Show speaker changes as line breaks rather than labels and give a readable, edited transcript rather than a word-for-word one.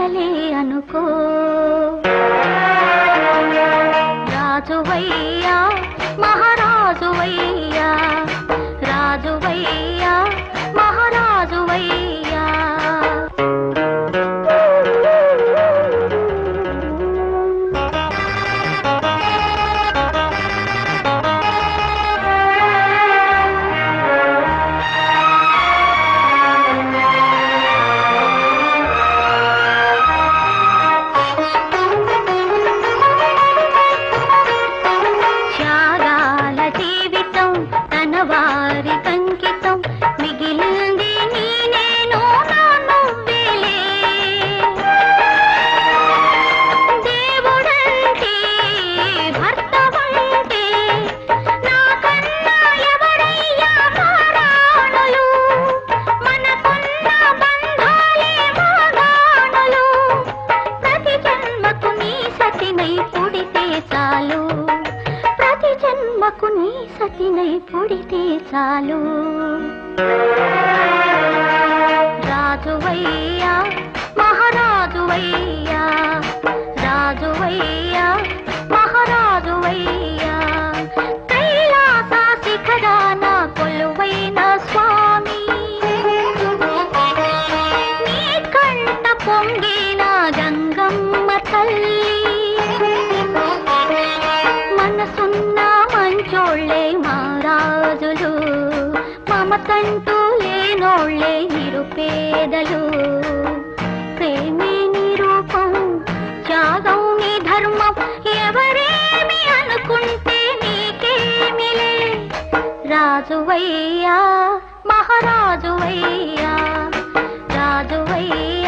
కలలే అనుకో రాజువయ్యా మహారాజువయ్యా రాజువయ్యా మహారాజువయ్యా వారి కంకితం మిగిలింది నీ నేను నా నువ్వేలే దేవుడంటే భర్త వంటే నాకన్నా ఎవరయ్యా మారాణులు మనకున్న బంధాలే మాగాణులు ప్రతి జన్మకు నీ సతినై పుడితే చాలు ప్రతి జన్మకు నీ సతినై పుడితే చాలు రాజువయ్యా మహారాజువయ్యా రాజువయ్యా మహారాజువయ్యా కైలాస శిఖరాన కొలువైన స్వామి నీ కంట పొంగిన గంగమ్మ తల్లి మనసున్న మంచోళ్ళే మహారాజులు మమతంటూ లేనోళ్ళే నిరుపేదలు ప్రేమే నిరూపం త్యాగం నీ ధర్మం ఎవరేమి అనుకుంటే నీకేమిలే రాజువయ్యా మహారాజువయ్యా రాజువయ్యా